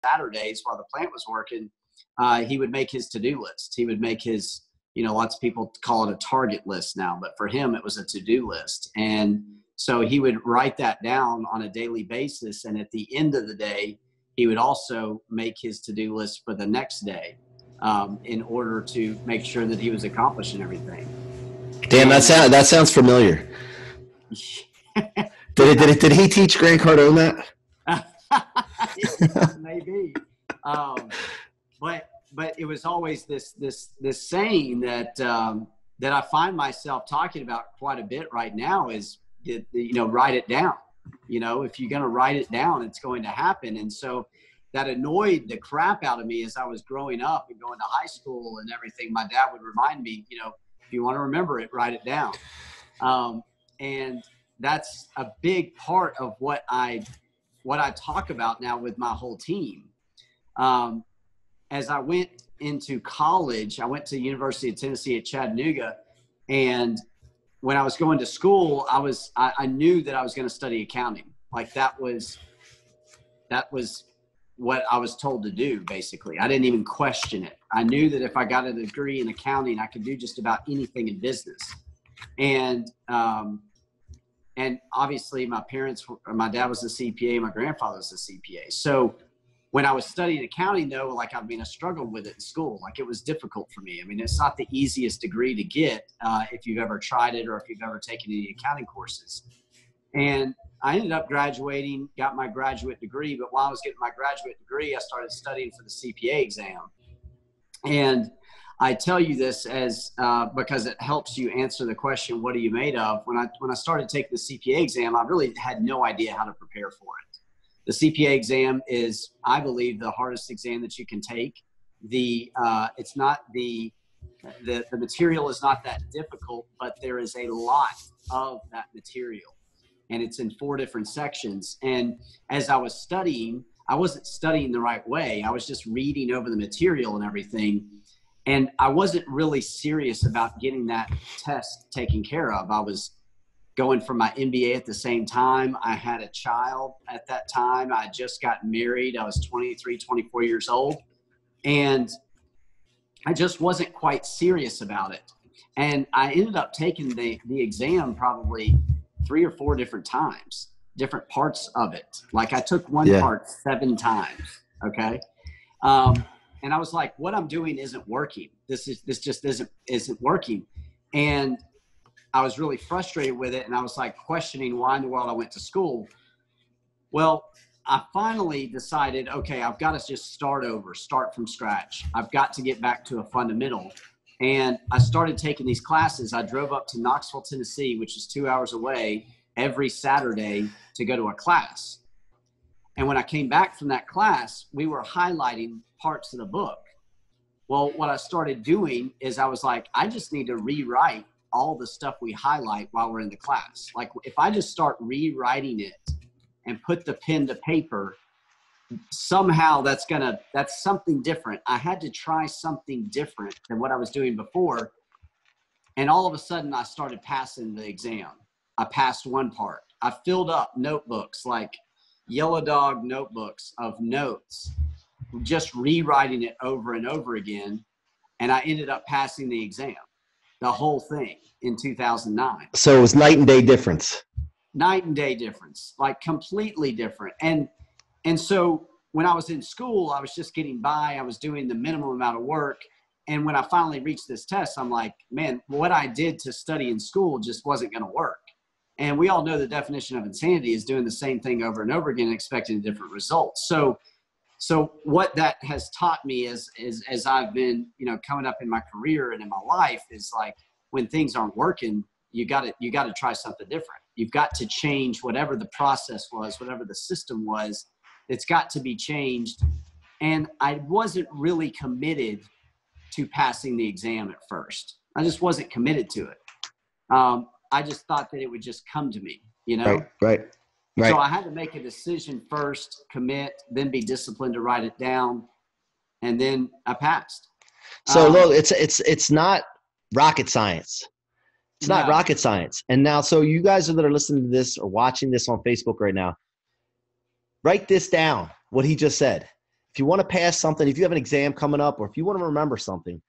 Saturdays while the plant was working, he would make his to-do list. He would make his, lots of people call it a target list now, but for him, it was a to-do list. And so he would write that down on a daily basis. And at the end of the day, he would also make his to-do list for the next day in order to make sure that he was accomplishing everything. Damn, that sounds familiar. Did he teach Grant Cardone that? Maybe. But it was always this saying that I find myself talking about quite a bit right now is, write it down. If you're going to write it down, it's going to happen. And so that annoyed the crap out of me as I was growing up and going to high school and everything. My dad would remind me, if you want to remember it, write it down. And that's a big part of what I talk about now with my whole team. As I went into college, I went to the University of Tennessee at Chattanooga, and when I was going to school, I knew that I was going to study accounting. Like that was what I was told to do, basically. I didn't even question it. I knew that if I got a degree in accounting, I could do just about anything in business. And obviously my dad was a CPA, my grandfather was a CPA. So when I was studying accounting, though, I struggled with it in school. It was difficult for me. I mean, it's not the easiest degree to get if you've ever tried it or if you've ever taken any accounting courses. And I ended up graduating, got my graduate degree. But while I was getting my graduate degree, I started studying for the CPA exam. And I tell you this because it helps you answer the question, what are you made of? When I started taking the CPA exam, I really had no idea how to prepare for it. The CPA exam is, I believe, the hardest exam that you can take. It's not the material is not that difficult, but there is a lot of that material, and it's in 4 different sections. And as I was studying, I wasn't studying the right way. I was just reading over the material and everything. And I wasn't really serious about getting that test taken care of. I was going for my MBA at the same time. I had a child at that time. I just got married. I was 23, 24 years old. And I just wasn't quite serious about it. And I ended up taking the exam probably 3 or 4 different times, different parts of it. I took one part 7 times. Okay. And I was like, what I'm doing isn't working. This just isn't working. And I was really frustrated with it. And I was questioning why in the world I went to school. Well, I finally decided, okay, I've got to just start from scratch. I've got to get back to a fundamental. And I started taking these classes. I drove up to Knoxville, Tennessee, which is 2 hours away, every Saturday to go to a class. And when I came back from that class, we were highlighting parts of the book. Well, what I started doing is I was like, I just need to rewrite all the stuff we highlight while we're in the class. If I just start rewriting it and put the pen to paper, somehow that's something different. I had to try something different than what I was doing before. And all of a sudden I started passing the exam. I passed one part. I filled up notebooks, yellow dog notebooks of notes, just rewriting it over and over again. And I ended up passing the exam, the whole thing, in 2009. So it was night and day difference. Night and day difference, completely different. And so when I was in school, I was just getting by. I was doing the minimum amount of work. And when I finally reached this test, I'm like, man, what I did to study in school just wasn't going to work. And we all know the definition of insanity is doing the same thing over and over again and expecting different results. So what that has taught me is as I've been, coming up in my career and in my life is when things aren't working, you got to try something different. You've got to change whatever the process was, whatever the system was. It's got to be changed. And I wasn't really committed to passing the exam at first. I just wasn't committed to it. I just thought that it would just come to me, Right. So I had to make a decision first, commit, then be disciplined to write it down. And then I passed. So look, it's not rocket science. It's not rocket science. And now, so you guys that are listening to this or watching this on Facebook right now, write this down, what he just said. if you want to pass something, if you have an exam coming up, or if you want to remember something,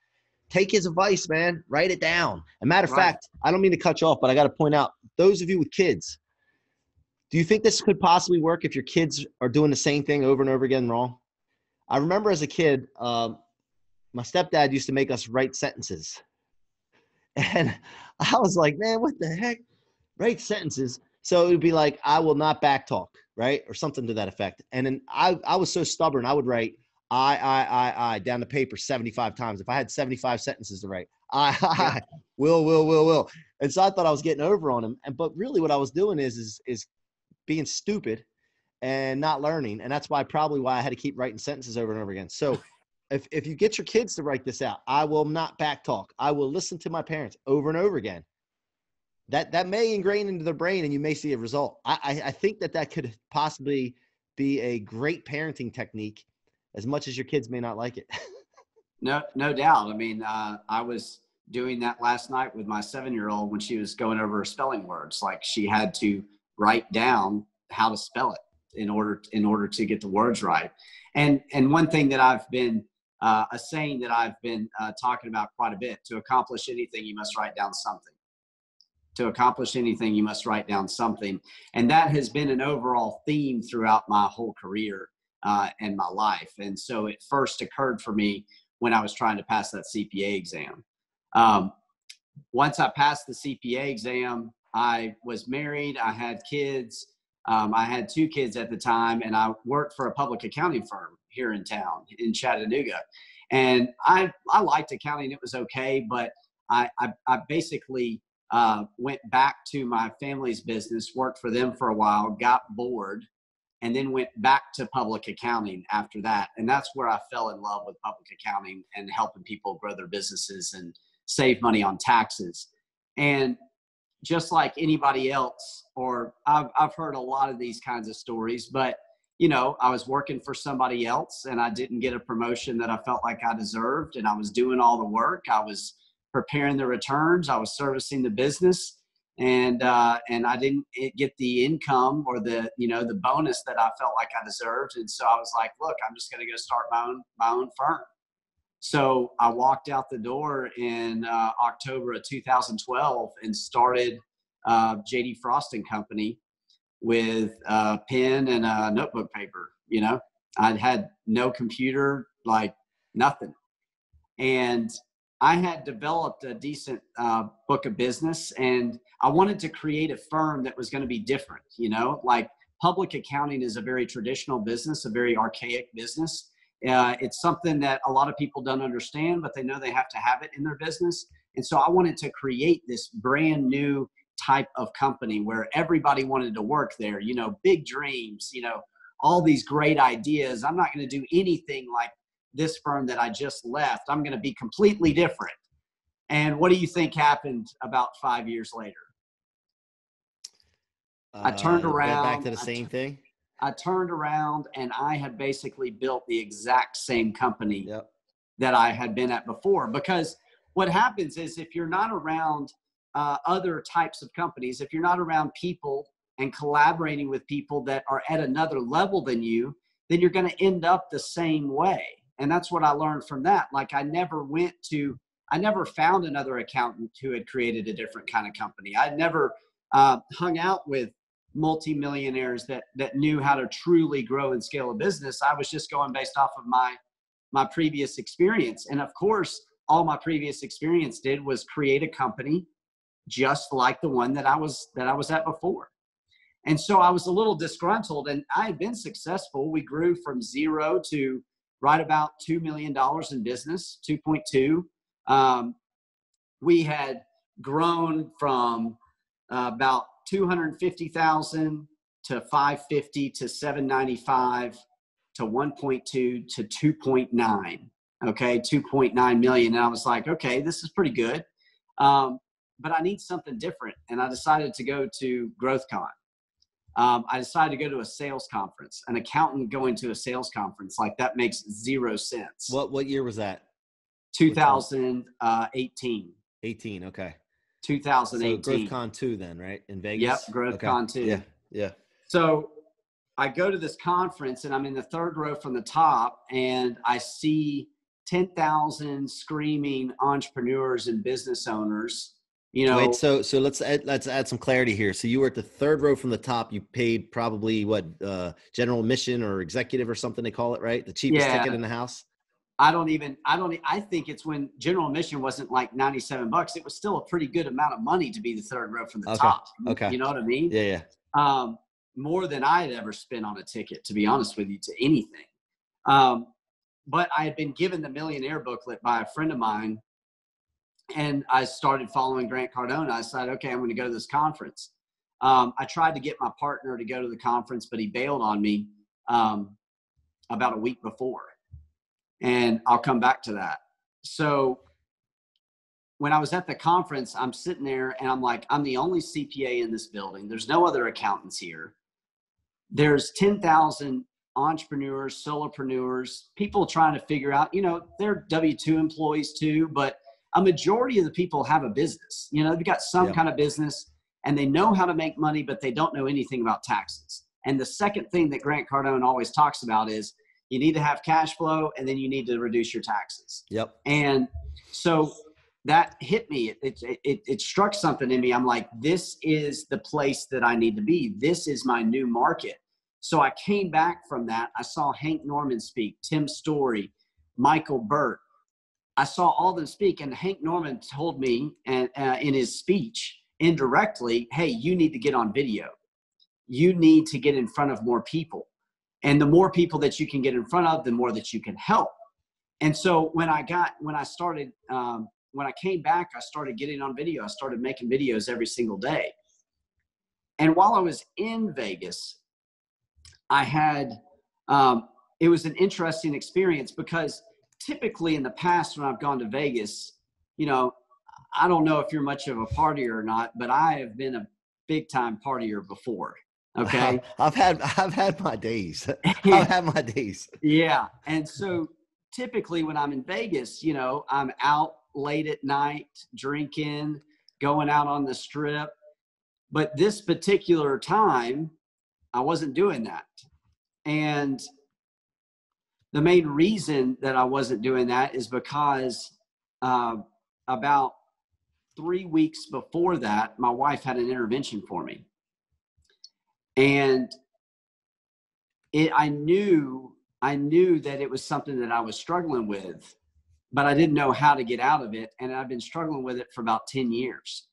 take his advice, man. Write it down. As a matter of fact, I don't mean to cut you off, but I got to point out, those of you with kids, do you think this could possibly work if your kids are doing the same thing over and over again wrong? I remember as a kid, my stepdad used to make us write sentences. And I was like, man, what the heck? Write sentences. So it would be like, I will not backtalk, right? Or something to that effect. And then I was so stubborn, I would write I down the paper 75 times. If I had 75 sentences to write, I will. And so I thought I was getting over on him. But really what I was doing is being stupid and not learning. And that's probably why I had to keep writing sentences over and over again. So if you get your kids to write this out, I will not backtalk. I will listen to my parents over and over again. That may ingrain into their brain and you may see a result. I think that could possibly be a great parenting technique, as much as your kids may not like it. No doubt. I mean, I was doing that last night with my 7-year-old when she was going over her spelling words. Like, she had to write down how to spell it in order to get the words right. And one thing that I've been a saying that I've been talking about quite a bit: to accomplish anything, you must write down something. To accomplish anything, you must write down something. And that has been an overall theme throughout my whole career and my life. And so it first occurred for me when I was trying to pass that CPA exam. Once I passed the CPA exam, I was married. I had kids. I had 2 kids at the time, and I worked for a public accounting firm here in town in Chattanooga. And I liked accounting. It was okay, but I basically went back to my family's business, worked for them for a while, got bored, and then went back to public accounting after that. And that's where I fell in love with public accounting and helping people grow their businesses and save money on taxes. And just like anybody else, or I've heard a lot of these kinds of stories, but I was working for somebody else and I didn't get a promotion that I felt like I deserved. And I was doing all the work. I was preparing the returns. I was servicing the business, and I didn't get the income or the bonus that I felt like I deserved. And so I was like, look, I'm just going to go start my own firm. So I walked out the door in October of 2012 and started JD Frost & Company with a pen and a notebook paper. I'd had no computer, like nothing. And I had developed a decent book of business, and I wanted to create a firm that was going to be different. Like, public accounting is a very traditional business, a very archaic business. It's something that a lot of people don't understand, but they know they have to have it in their business. And so I wanted to create this brand new type of company where everybody wanted to work there, big dreams, all these great ideas. I'm not going to do anything like this firm that I just left. I'm going to be completely different. And what do you think happened about 5 years later? I turned around. Back to the same thing. I turned around and I had basically built the exact same company that I had been at before. Because what happens is, if you're not around other types of companies, if you're not around people and collaborating with people that are at another level than you, then you're going to end up the same way. And that's what I learned from that. Like, I never found another accountant who had created a different kind of company. I'd never hung out with multimillionaires that knew how to truly grow and scale a business. I was just going based off of my previous experience. And of course, all my previous experience did was create a company just like the one that I was at before. And so I was a little disgruntled, and I had been successful. We grew from 0 to right about $2 million in business, 2.2. We had grown from about 250,000 to 550 to 795 to 1.2 to 2.9. Okay, 2.9 million. And I was like, okay, this is pretty good. But I need something different. And I decided to go to GrowthCon. I decided to go to a sales conference. An accountant going to a sales conference, like, that makes zero sense. What year was that? 2018. 18, okay. 2018. So GrowthCon 2 then, right? In Vegas? Yep, GrowthCon 2. Yeah. So I go to this conference and I'm in the third row from the top, and I see 10,000 screaming entrepreneurs and business owners, you know. Wait, so let's add some clarity here. So you were at the third row from the top. You paid probably what, general admission or executive or something they call it, right? The cheapest Yeah. ticket in the house. I think it's when general admission wasn't like $97. It was still a pretty good amount of money to be the third row from the top. Okay. You know what I mean? Yeah. More than I had ever spent on a ticket, to be honest with you, to anything. But I had been given the Millionaire booklet by a friend of mine, and I started following Grant Cardone. I decided, okay, I'm going to go to this conference. I tried to get my partner to go to the conference, but he bailed on me about a week before. And I'll come back to that. So when I was at the conference, I'm sitting there and I'm like, I'm the only CPA in this building. There's no other accountants here. There's 10,000 entrepreneurs, solopreneurs, people trying to figure out, you know, they're W-2 employees too, but a majority of the people have a business. You know, they've got some kind of business and they know how to make money, but they don't know anything about taxes. And the second thing that Grant Cardone always talks about is you need to have cash flow, and then you need to reduce your taxes. Yep. And so that hit me. It struck something in me. I'm like, this is the place that I need to be. This is my new market. So I came back from that. I saw Hank Norman speak, Tim Story, Michael Burt. I saw all of them speak, and Hank Norman told me and in his speech indirectly, hey, you need to get on video. You need to get in front of more people. And the more people that you can get in front of, the more that you can help. And so when I came back, I started getting on video. I started making videos every single day. And while I was in Vegas, I had, it was an interesting experience because typically in the past when I've gone to Vegas, you know, I don't know if you're much of a partier or not, but I have been a big time partier before. Okay. I've had my days. I've had my days. Yeah. And so typically when I'm in Vegas, you know, I'm out late at night, drinking, going out on the strip. But this particular time, I wasn't doing that. And the main reason that I wasn't doing that is because about 3 weeks before that, my wife had an intervention for me. And I knew that it was something that I was struggling with, but I didn't know how to get out of it. And I've been struggling with it for about 10 years.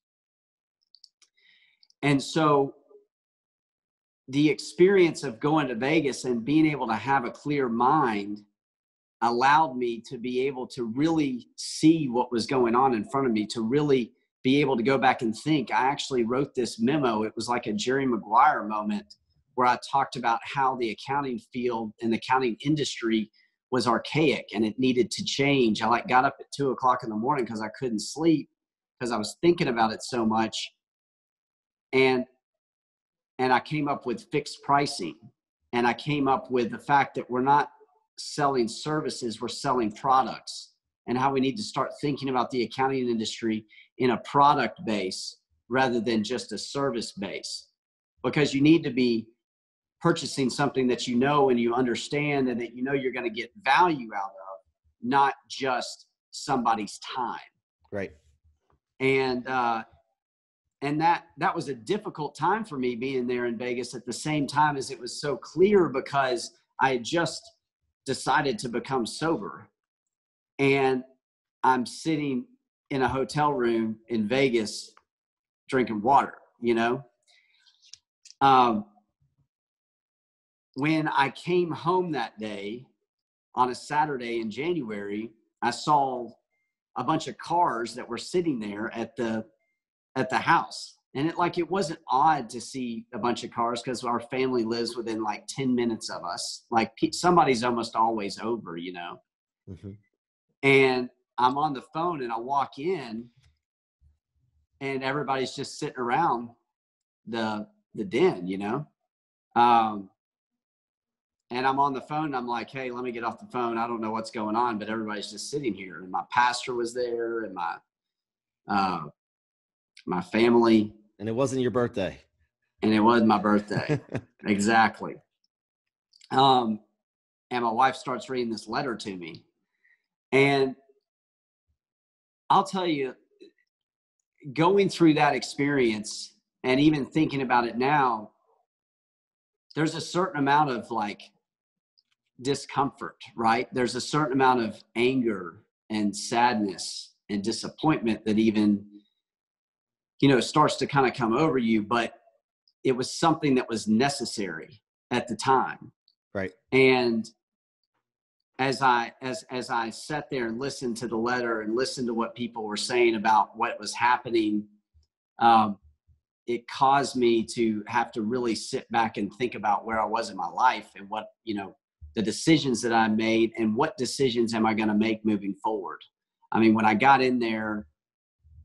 And so the experience of going to Vegas and being able to have a clear mind allowed me to be able to really see what was going on in front of me, to really be able to go back and think. I actually wrote this memo. It was like a Jerry Maguire moment where I talked about how the accounting field and the accounting industry was archaic and it needed to change. I got up at 2:00 in the morning because I couldn't sleep because I was thinking about it so much. And I came up with fixed pricing, and I came up with the fact that we're not selling services, we're selling products, and how we need to start thinking about the accounting industry in a product base rather than just a service base, because you need to be purchasing something that you know and you understand and that you know you're going to get value out of, not just somebody's time. Right. And that was a difficult time for me being there in Vegas at the same time as it was so clear, because I had just decided to become sober, and I'm sitting in a hotel room in Vegas drinking water, you know. When I came home that day on a Saturday in January, I saw a bunch of cars that were sitting there at the house. And it wasn't odd to see a bunch of cars because our family lives within like 10 minutes of us. Like somebody's almost always over, you know. Mm-hmm. And I'm on the phone and I walk in and everybody's just sitting around the den, you know. And I'm on the phone and I'm like, hey, let me get off the phone. I don't know what's going on, but everybody's just sitting here. And my pastor was there and my family. And it wasn't your birthday. And it wasn't my birthday. Exactly. And my wife starts reading this letter to me. And I'll tell you, going through that experience and even thinking about it now, there's a certain amount of like discomfort, right? There's a certain amount of anger and sadness and disappointment that even, starts to kind of come over you. But it was something that was necessary at the time. Right. And as I sat there and listened to the letter and listened to what people were saying about what was happening, it caused me to have to really sit back and think about where I was in my life and what, the decisions that I made and what decisions am I going to make moving forward. I mean, when I got in there,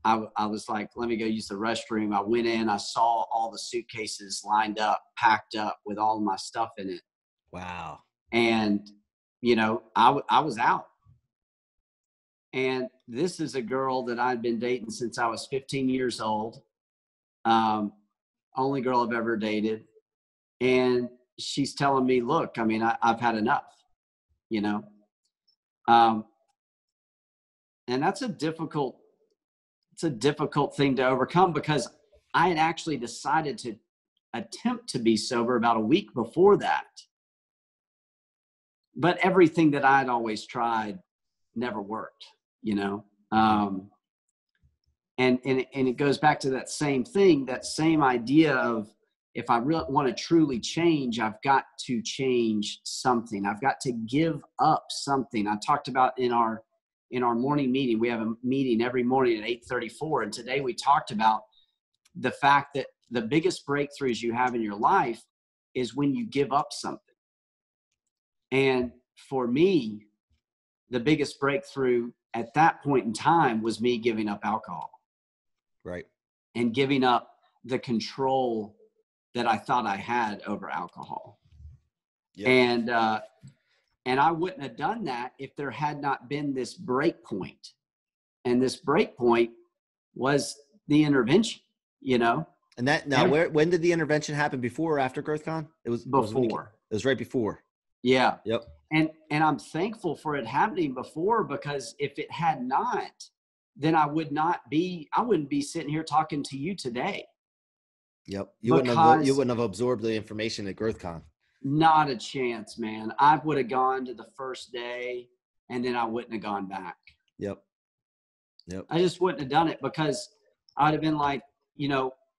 I was like, let me go use the restroom. I went in, I saw all the suitcases lined up, packed up with all of my stuff in it. Wow. And, I was out. And this is a girl that I'd been dating since I was 15 years old. Only girl I've ever dated. And she's telling me, look, I mean, I've had enough, and that's a difficult thing to overcome, because I had actually decided to attempt to be sober about a week before that. But everything that I'd always tried never worked, and it goes back to that same thing, that same idea of, if I really want to truly change, I've got to change something. I've got to give up something. I talked about in our morning meeting. We have a meeting every morning at 8:34. And today we talked about the fact that the biggest breakthroughs you have in your life is when you give up something. And for me, the biggest breakthrough at that point in time was me giving up alcohol. Right. And giving up the control that I thought I had over alcohol. Yep. And I wouldn't have done that if there had not been this break point. And this break point was the intervention, And that now, when did the intervention happen? Before or after GrowthCon? It was before. It was right before. Yeah. Yep. And I'm thankful for it happening before, because if it had not, then I wouldn't be sitting here talking to you today. Yep. You wouldn't have absorbed the information at GrowthCon. Not a chance, man. I would have gone to the first day and then I wouldn't have gone back. Yep. I just wouldn't have done it, because I'd have been like,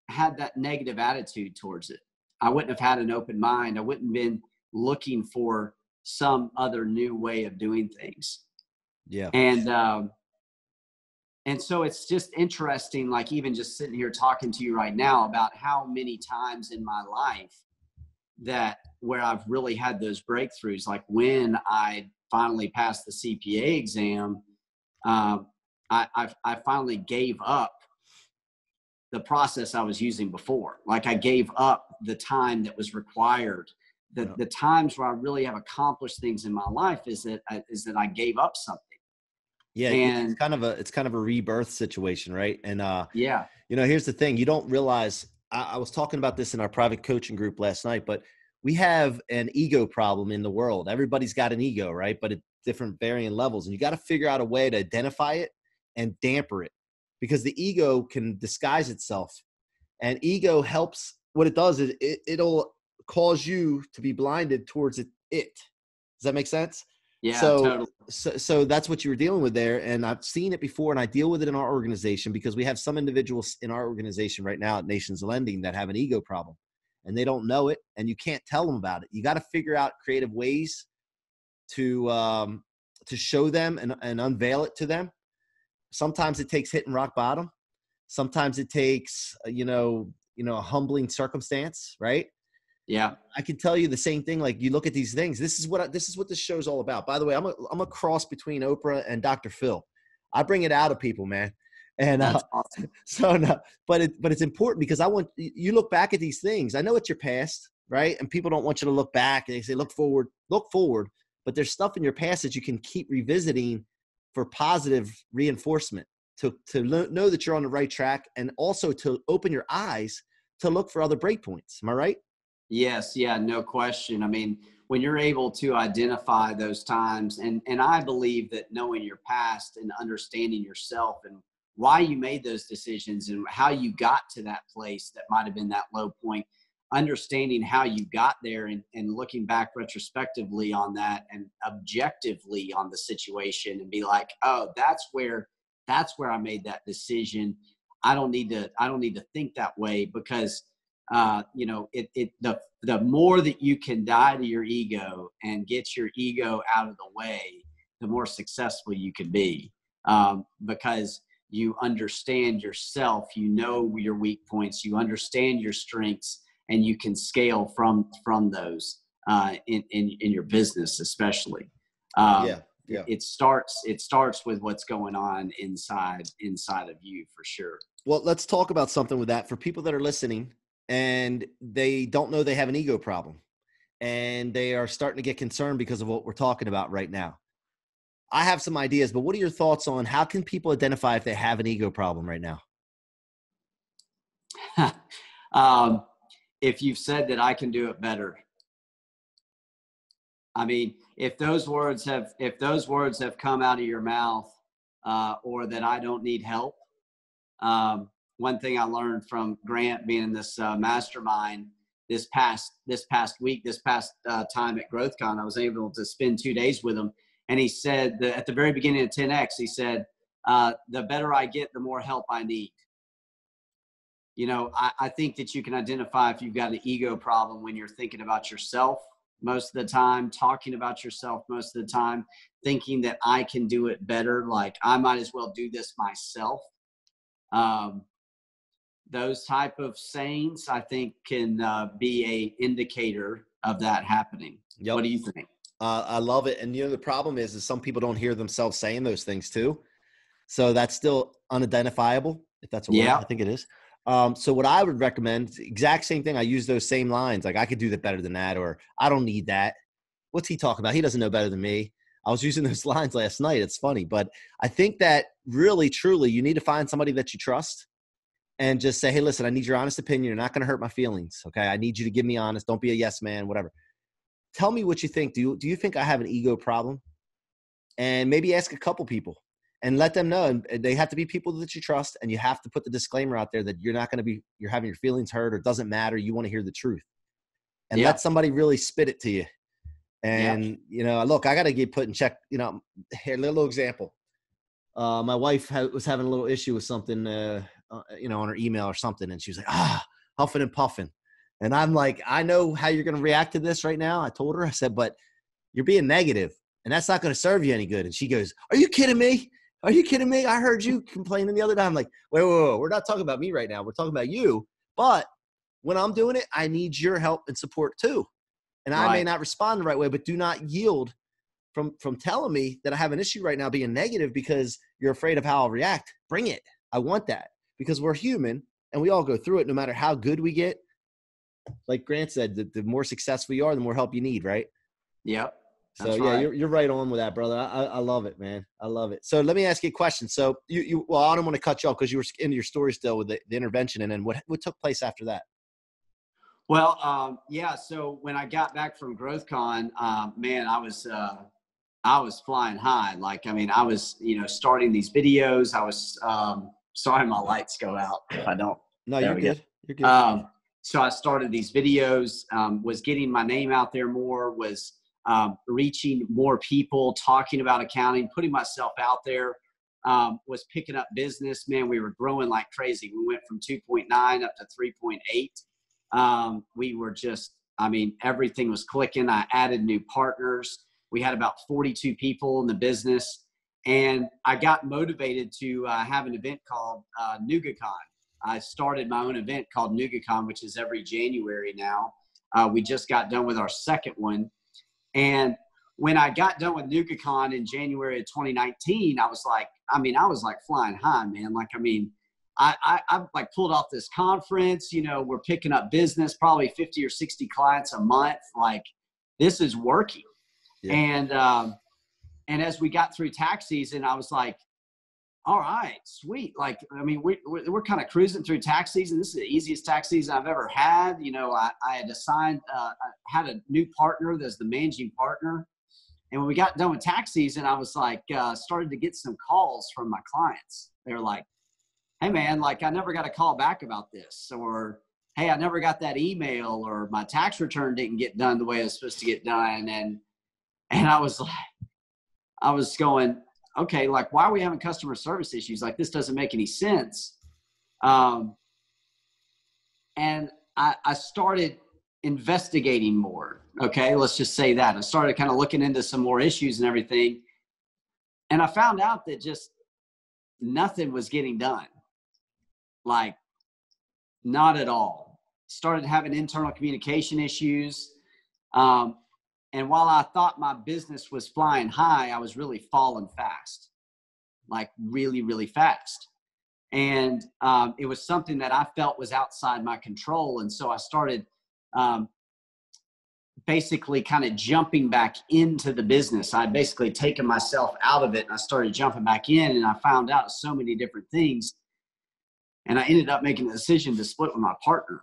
had that negative attitude towards it. I wouldn't have had an open mind. I wouldn't have been looking for some other new way of doing things. Yeah. And so it's just interesting, like even just sitting here talking to you right now about how many times in my life that where I've really had those breakthroughs, like when I finally passed the CPA exam, I finally gave up the process I was using before. Like I gave up the time that was required. The times where I really have accomplished things in my life is that I gave up something. Yeah, and it's kind of a rebirth situation, right? And yeah, here's the thing: you don't realize. I was talking about this in our private coaching group last night, but we have an ego problem in the world. Everybody's got an ego, right? But at different varying levels, and you got to figure out a way to identify it and damper it, because the ego can disguise itself, and ego helps. What it does is it'll cause you to be blinded towards it. Does that make sense? Yeah, totally. So So that's what you were dealing with there. And I've seen it before, and I deal with it in our organization, because we have some individuals in our organization right now at Nations Lending that have an ego problem, and they don't know it, and you can't tell them about it. You got to figure out creative ways to show them and unveil it to them. Sometimes it takes hitting rock bottom. Sometimes it takes, a humbling circumstance, right? Yeah. I can tell you the same thing. Like, you look at these things. This is what this show's all about. By the way, I'm a cross between Oprah and Dr. Phil. I bring it out of people, man. And that's awesome. So no, but it's important, because I want you look back at these things. I know it's your past, right? And people don't want you to look back. They say look forward. But there's stuff in your past that you can keep revisiting for positive reinforcement, to know that you're on the right track, and also to open your eyes to look for other breakpoints. Am I right? Yes. Yeah, no question. I mean, when you're able to identify those times, and I believe that knowing your past and understanding yourself and why you made those decisions and how you got to that place that might have been that low point, understanding how you got there and looking back retrospectively on that and objectively on the situation and be like, oh, that's where I made that decision. I don't need to think that way, because the more that you can die to your ego and get your ego out of the way, the more successful you can be, because you understand yourself, you know your weak points, you understand your strengths, and you can scale from those, in your business, especially. Yeah. Yeah. It starts with what's going on inside of you, for sure. Well, let's talk about something with that for people that are listening and they don't know they have an ego problem and they are starting to get concerned because of what we're talking about right now. I have some ideas, but what are your thoughts on how can people identify if they have an ego problem right now? um, if you've said that I can do it better, I mean, if those words have come out of your mouth, or that I don't need help. One thing I learned from Grant being in this mastermind this past week, time at GrowthCon, I was able to spend 2 days with him. And he said that at the very beginning of 10X, he said, the better I get, the more help I need. I think that you can identify if you've got an ego problem when you're thinking about yourself most of the time, talking about yourself most of the time, thinking that I can do it better. Like I might as well do this myself. Those type of sayings, I think, can be a indicator of that happening. Yep. What do you think? I love it. And the problem is some people don't hear themselves saying those things too. So that's still unidentifiable, if that's a word. I think it is. So what I would recommend, exact same thing. I use those same lines. Like I could do that better than that, or I don't need that. What's he talking about? He doesn't know better than me. I was using those lines last night. It's funny, but I think that really, truly, you need to find somebody that you trust and just say, hey, listen, I need your honest opinion. You're not going to hurt my feelings. Okay. I need you to give me honest. Don't be a yes man, whatever. Tell me what you think. Do you think I have an ego problem? And maybe ask a couple people and let them know. And they have to be people that you trust. And you have to put the disclaimer out there that you're not going to you're having your feelings hurt, or it doesn't matter. You want to hear the truth, and let somebody really spit it to you. And, look, I got to get put in check, here, a little example. My wife was having a little issue with something, on her email or something. And she was like, huffing and puffing. And I'm like, I know how you're going to react to this right now. I told her, I said, but you're being negative and that's not going to serve you any good. And she goes, are you kidding me? Are you kidding me? I heard you complaining the other day. I'm like, wait, we're not talking about me right now. We're talking about you. But when I'm doing it, I need your help and support too. And I may not respond the right way, but do not yield from telling me that I have an issue right now being negative because you're afraid of how I'll react. Bring it. I want that, because we're human and we all go through it no matter how good we get. Like Grant said, the more successful you are, the more help you need, right? Yep. So you're right on with that, brother. I love it, man. I love it. So let me ask you a question. So well, I don't want to cut you off because you were into your story still with the intervention, and then what took place after that? Well, so when I got back from GrowthCon, man, I was flying high. Like, I mean, I was, starting these videos. I was, sorry, my lights go out if I don't. No, you're good. You're good. So I started these videos, was getting my name out there more, was reaching more people, talking about accounting, putting myself out there, was picking up business. Man, we were growing like crazy. We went from 2.9 up to 3.8. We were just, everything was clicking. I added new partners. We had about 42 people in the business, and I got motivated to have an event called NugaCon. I started my own event called NugaCon, which is every January now. We just got done with our second one. And when I got done with NugaCon in January of 2019, I was like flying high, man. Like, I like pulled off this conference, we're picking up business, probably 50 or 60 clients a month. Like, this is working. Yeah. And as we got through tax season, I was like, all right, sweet. Like, I mean, we're kind of cruising through tax season. This is the easiest tax season I've ever had. You know, I had assigned, I had a new partner that's the managing partner. And when we got done with tax season, I was like, started to get some calls from my clients. They're like, hey man, like I never got a call back about this, or, hey, I never got that email, or my tax return didn't get done the way it was supposed to get done. And I was like, I was going, okay, like, why are we having customer service issues? Like, this doesn't make any sense. And I started investigating more. Okay, let's just say that. I started kind of looking into some more issues and everything. And I found out that just nothing was getting done. Like, not at all. Started having internal communication issues. And while I thought my business was flying high, I was really falling fast, like really, really fast. And it was something that I felt was outside my control. And so I started basically kind of jumping back into the business. I'd basically taken myself out of it, and I started jumping back in, and I found out so many different things. And I ended up making the decision to split with my partner.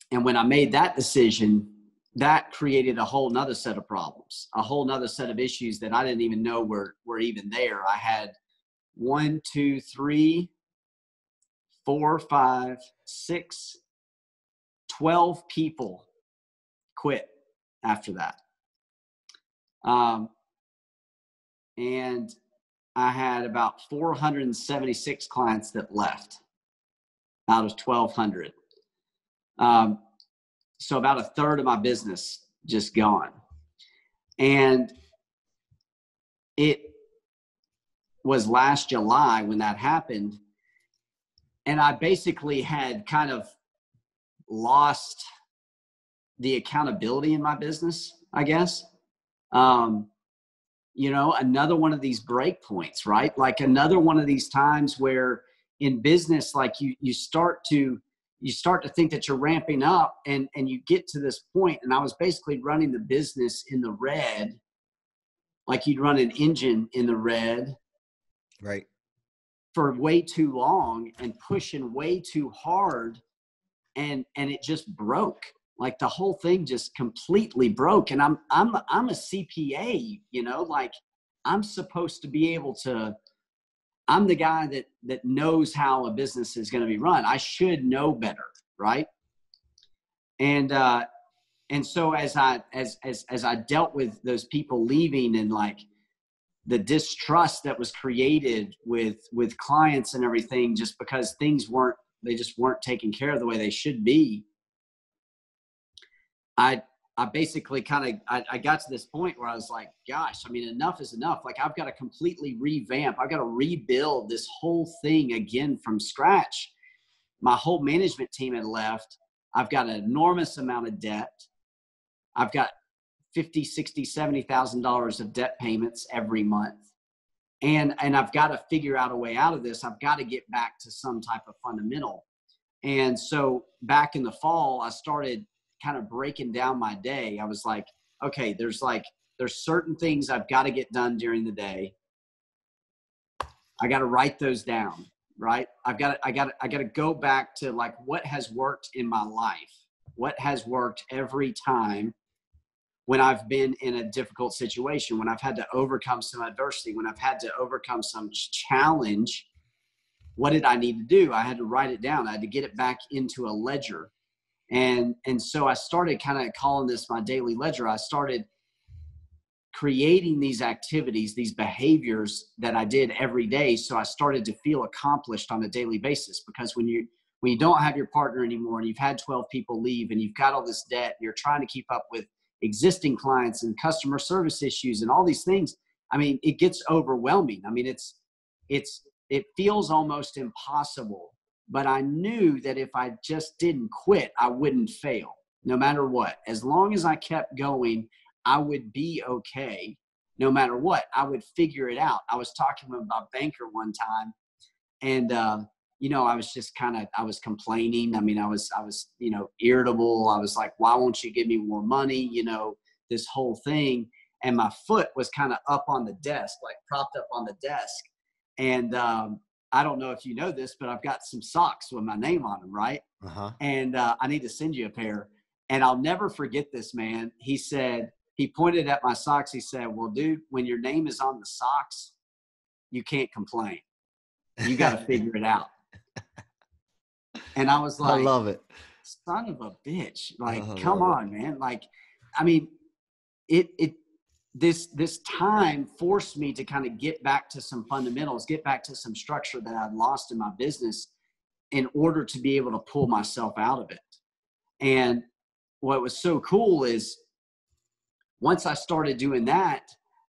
And when I made that decision, that created a whole nother set of problems, a whole nother set of issues that I didn't even know were even there. I had 1, 2, 3, 4, 5, 6, 12 people quit after that. And I had about 476 clients that left out of 1,200. So about a third of my business just gone. And it was last July when that happened. And I basically had kind of lost the accountability in my business, I guess. You know, another one of these break points, right? Like another one of these times where in business, like you start to think that you're ramping up, and you get to this point, and I was basically running the business in the red, like you'd run an engine in the red, right, for way too long and pushing way too hard, and it just broke. Like the whole thing just completely broke. And I'm a CPA, you know, like I'm supposed to be able to, I'm the guy that knows how a business is going to be run. I should know better, right? And so as I dealt with those people leaving, and like the distrust that was created with clients and everything, just because things they just weren't taken care of the way they should be, I basically I got to this point where I was like, gosh, I mean, enough is enough. Like I've got to completely revamp. I've got to rebuild this whole thing again from scratch. My whole management team had left. I've got an enormous amount of debt. I've got $50,000, $60,000, $70,000 of debt payments every month. And I've got to figure out a way out of this. I've got to get back to some type of fundamental. And so back in the fall, I started kind of breaking down my day. I was like, okay, there's certain things I've got to get done during the day. I got to write those down, right? I got to go back to like what has worked in my life, what has worked every time when I've been in a difficult situation, when I've had to overcome some adversity, when I've had to overcome some challenge. What did I need to do? I had to write it down. I had to get it back into a ledger. And so I started kind of calling this my daily ledger. I started creating these activities, these behaviors that I did every day. So I started to feel accomplished on a daily basis, because when you don't have your partner anymore, and you've had 12 people leave, and you've got all this debt, you're trying to keep up with existing clients and customer service issues and all these things. I mean, it gets overwhelming. I mean, it feels almost impossible. But I knew that if I just didn't quit, I wouldn't fail, no matter what. As long as I kept going, I would be okay. No matter what, I would figure it out. I was talking with my banker one time, and you know, I was just I was complaining. I mean, I was you know, irritable. I was like, why won't you give me more money? You know, this whole thing. And my foot was kind of up on the desk, like propped up on the desk. And I don't know if you know this, but I've got some socks with my name on them, right? And I need to send you a pair. And I'll never forget this, man. He said, he pointed at my socks. He said, well, dude, when your name is on the socks, you can't complain. You got to figure it out. And I was like, I love it. Son of a bitch. Like, come on, man. Like, I mean, this time forced me to kind of get back to some fundamentals, get back to some structure that I'd lost in my business in order to be able to pull myself out of it. And what was so cool is once I started doing that,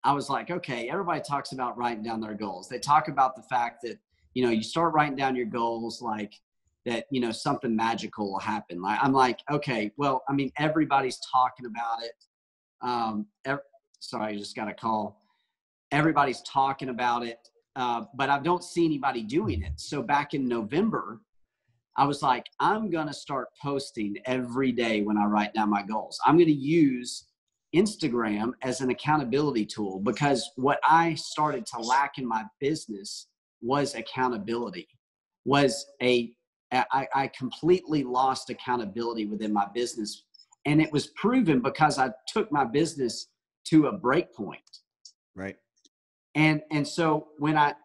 I was like, okay, everybody talks about writing down their goals. They talk about the fact that, you know, you start writing down your goals, like that, you know, something magical will happen. Like, I'm like, okay, well, I mean, everybody's talking about it. Sorry, I just got a call. Everybody's talking about it, but I don't see anybody doing it. So back in November, I was like, I'm going to start posting every day when I write down my goals. I'm going to use Instagram as an accountability tool, because what I started to lack in my business was accountability. I completely lost accountability within my business. And it was proven because I took my business to a break point. Right. And so when I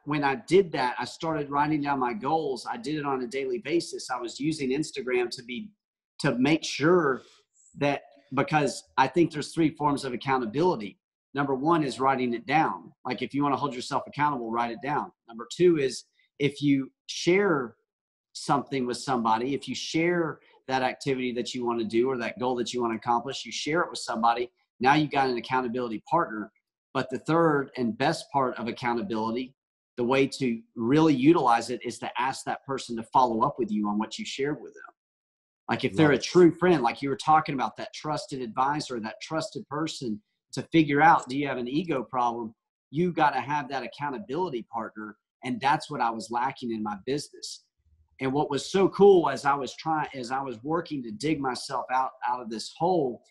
did that, I started writing down my goals. I did it on a daily basis. I was using Instagram to make sure that, because I think there's 3 forms of accountability. Number 1 is writing it down. Like, if you want to hold yourself accountable, write it down. Number 2 is if you share something with somebody, if you share that activity that you want to do or that goal that you want to accomplish, you share it with somebody. Now you got an accountability partner. But the third and best part of accountability, the way to really utilize it, is to ask that person to follow up with you on what you shared with them. Like, if they're a true friend, like you were talking about, that trusted advisor, that trusted person to figure out, do you have an ego problem? You got to have that accountability partner. And that's what I was lacking in my business. And what was so cool as I was working to dig myself out of this hole,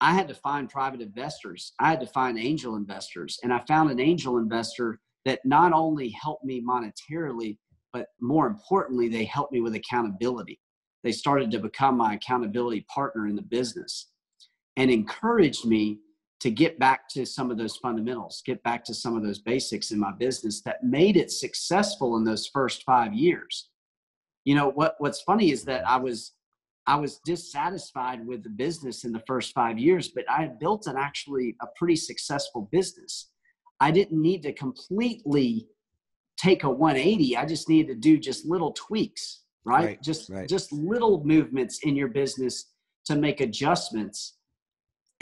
I had to find private investors. I had to find angel investors. And I found an angel investor that not only helped me monetarily, but more importantly, they helped me with accountability. They started to become my accountability partner in the business and encouraged me to get back to some of those fundamentals, get back to some of those basics in my business that made it successful in those first 5 years. You know, what's funny is that I was dissatisfied with the business in the first 5 years, but I had built a pretty successful business. I didn't need to completely take a 180. I just needed to do just little tweaks, right? Just little movements in your business to make adjustments.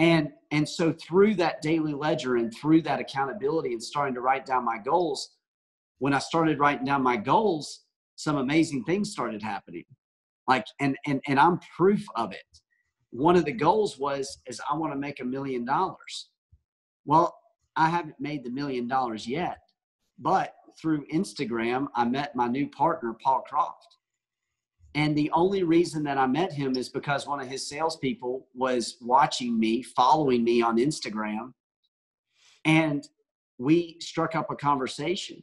And so through that daily ledger and through that accountability and starting to write down my goals, when I started writing down my goals, some amazing things started happening. Like, and I'm proof of it. One of the goals is I want to make $1 million. Well, I haven't made the $1 million yet, but through Instagram, I met my new partner, Paul Croft. And the only reason that I met him is because one of his salespeople was watching me, following me on Instagram. And we struck up a conversation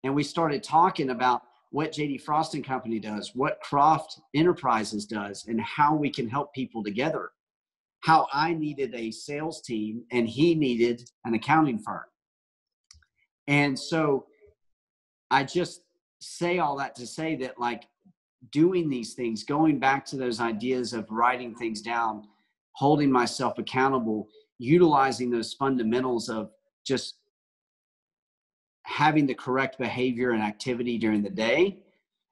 and we started talking about what JD Frost & Company does, what Croft Enterprises does, and how we can help people together. How I needed a sales team and he needed an accounting firm. And so I just say all that to say that, like, doing these things, going back to those ideas of writing things down, holding myself accountable, utilizing those fundamentals of just having the correct behavior and activity during the day,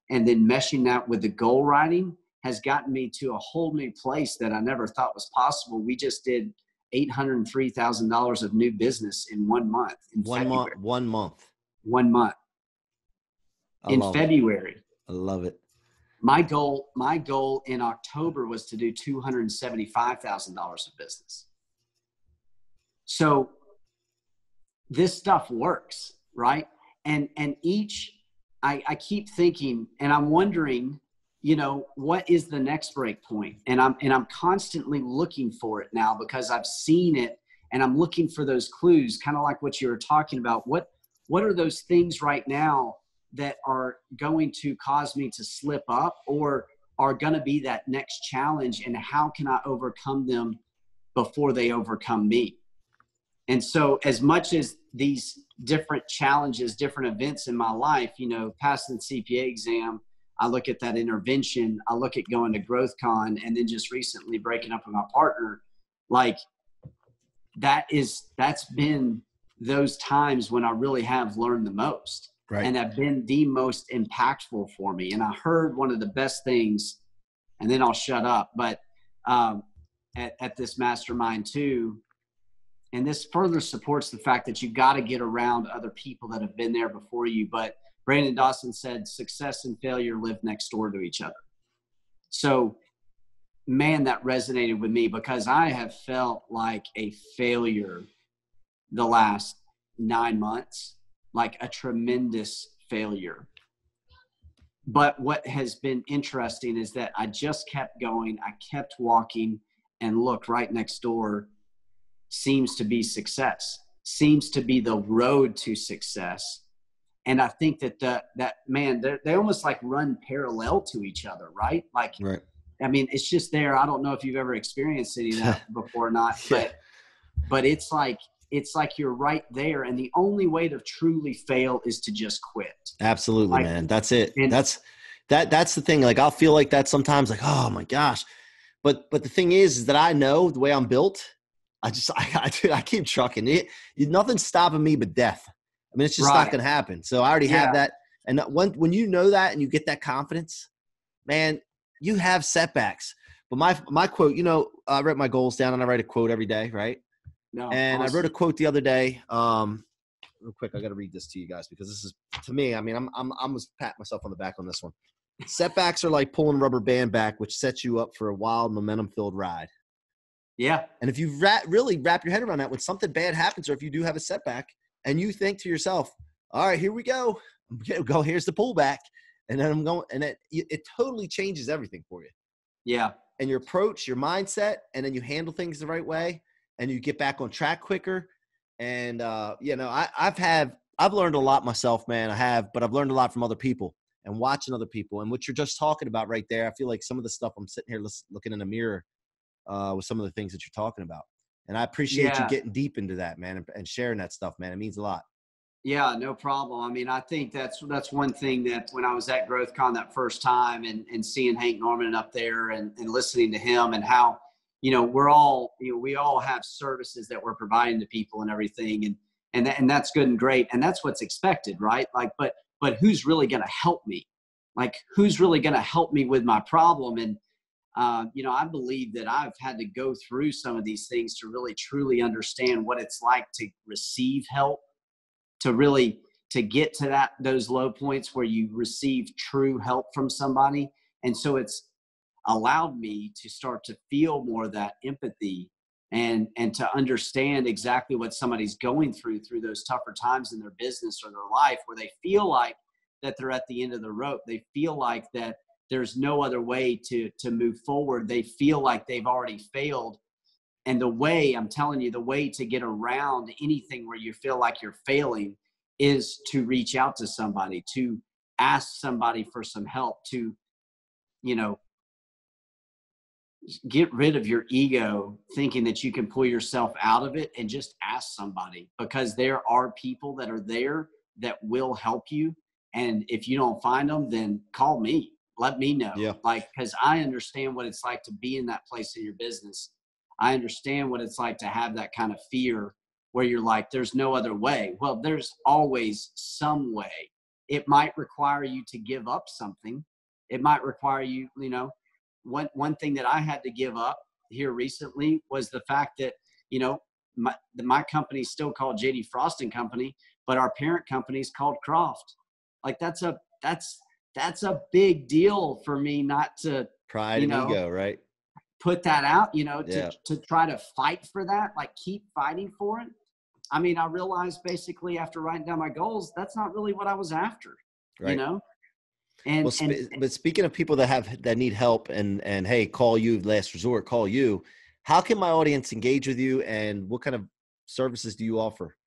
and then meshing that with the goal writing, has gotten me to a whole new place that I never thought was possible. We just did $803,000 of new business in 1 month. One month. 1 month. In February. I love it. My goal in October was to do $275,000 of business. So this stuff works, right? And I keep thinking, and I'm wondering, you know, what is the next break point? And I'm constantly looking for it now because I've seen it, and I'm looking for those clues, kind of like what you were talking about. what are those things right now that are going to cause me to slip up or are going to be that next challenge, and how can I overcome them before they overcome me? And so as much as these different challenges, different events in my life, you know, passing the CPA exam, I look at that intervention, I look at going to GrowthCon, and then just recently breaking up with my partner, like that's been those times when I really have learned the most. Right. And have been the most impactful for me. And I heard one of the best things, and then I'll shut up, but at this mastermind too, and this further supports the fact that you got to get around other people that have been there before you. But Brandon Dawson said, success and failure live next door to each other. So, man, that resonated with me because I have felt like a failure the last 9 months, like a tremendous failure. But what has been interesting is that I just kept going. I kept walking, and look, right next door seems to be success, seems to be the road to success. And I think that man, they almost like run parallel to each other, right? Like, right. I mean, it's just there. I don't know if you've ever experienced any of that before or not, but it's like you're right there. And the only way to truly fail is to just quit. Absolutely, man. That's it. That's the thing. Like, I'll feel like that sometimes, like, oh my gosh. But the thing is that I know the way I'm built, I keep trucking. Nothing's stopping me but death. I mean, it's just not going to happen. So I already have that. And when you know that and you get that confidence, man, you have setbacks. But my quote, you know, I write my goals down and I write a quote every day, right? No, and awesome. I wrote a quote the other day. Real quick, I got to read this to you guys because this is, to me, I mean, I'm just pat myself on the back on this one. Setbacks are like pulling a rubber band back, which sets you up for a wild, momentum-filled ride. Yeah. And if you really wrap your head around that, when something bad happens or if you do have a setback and you think to yourself, all right, here we go. Here's the pullback. And then I'm going, and it totally changes everything for you. Yeah. And your approach, your mindset, and then you handle things the right way and you get back on track quicker. And, you know, I've learned a lot myself, man. But I've learned a lot from other people and watching other people. And what you're just talking about right there, I feel like some of the stuff I'm sitting here looking in the mirror with some of the things that you're talking about. And I appreciate you getting deep into that, man, and sharing that stuff, man. It means a lot. Yeah, no problem. I mean, I think that's one thing that when I was at GrowthCon that first time and seeing Hank Norman up there and listening to him and how, you know, we all have services that we're providing to people and everything. And that's good and great. And that's what's expected, right? Like, but who's really going to help me? Like, who's really going to help me with my problem? And, you know, I believe that I've had to go through some of these things to really, truly understand what it's like to receive help, to get to those low points where you receive true help from somebody. And so it's allowed me to start to feel more of that empathy and to understand exactly what somebody's going through those tougher times in their business or their life, where they feel like that they're at the end of the rope. They feel like that there's no other way to move forward. They feel like they've already failed. And I'm telling you, the way to get around anything where you feel like you're failing is to reach out to somebody, to ask somebody for some help, to, you know, get rid of your ego thinking that you can pull yourself out of it and just ask somebody, because there are people that are there that will help you. And if you don't find them, then call me, let me know. Yeah. Like, cause I understand what it's like to be in that place in your business. I understand what it's like to have that kind of fear where you're like, there's no other way. Well, there's always some way. It might require you to give up something. It might require you, you know, one thing that I had to give up here recently was the fact that, you know, my company is still called JD Frost & Company, but our parent company is called Croft. Like that's a big deal for me not to pride and ego, right? Put that out, you know, to try to fight for that, like keep fighting for it. I mean, I realized basically after writing down my goals, that's not really what I was after, right. You know? And, but speaking of people that need help and hey, call you, last resort, call you. How can my audience engage with you, and what kind of services do you offer?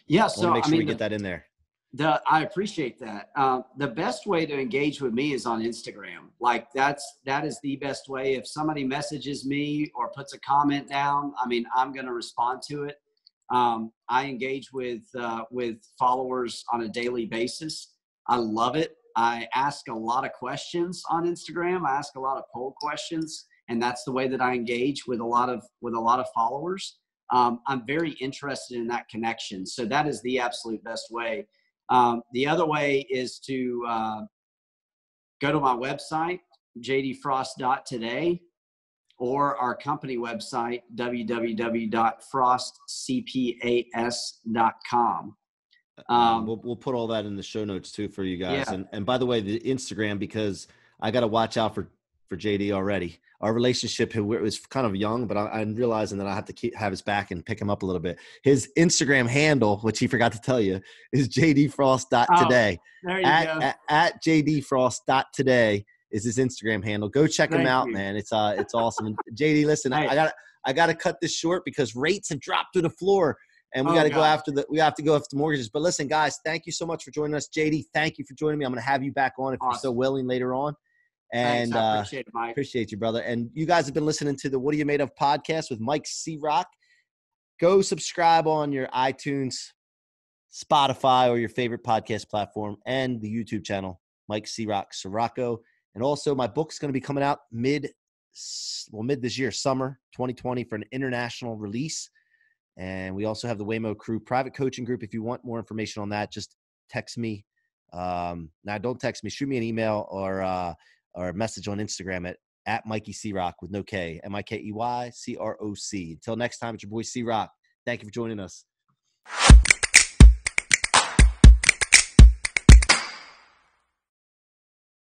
Yeah. I want to So, make I sure we mean, get that in there. I appreciate that. The best way to engage with me is on Instagram. Like that is the best way. If somebody messages me or puts a comment down, I mean, I'm going to respond to it. I engage with followers on a daily basis. I love it. I ask a lot of questions on Instagram. I ask a lot of poll questions, and that's the way that I engage with a lot of followers. I'm very interested in that connection. So that is the absolute best way. The other way is to go to my website, jdfrost.today, or our company website, www.frostcpas.com. We'll put all that in the show notes too for you guys. Yeah. And by the way, the Instagram, because I got to watch out for JD already. Our relationship was kind of young, but I'm realizing that I have to have his back and pick him up a little bit. His Instagram handle, which he forgot to tell you, is jdfrost.today. There you go. At jdfrost.today is his Instagram handle. Go check him out, man. It's awesome. And JD, listen, Hey. I got to cut this short because rates have dropped to the floor. And we got to go after we have to go after mortgages. But listen, guys, thank you so much for joining us. JD, thank you for joining me. I'm going to have you back on if you're so willing later on. And thanks, I appreciate it, Mike. Appreciate you, brother. And you guys have been listening to the What Are You Made Of podcast with Mike C-Roc. Go subscribe on your iTunes, Spotify, or your favorite podcast platform, and the YouTube channel, Mike C-Roc Ciorrocco. And also, my book's going to be coming out mid this year, summer 2020, for an international release. And we also have the Waymo Crew private coaching group. If you want more information on that, just text me. Now, don't text me. Shoot me an email or a message on Instagram at Mikey C-Roc with no K, MikeyCroc. Until next time, it's your boy C-Roc. Thank you for joining us.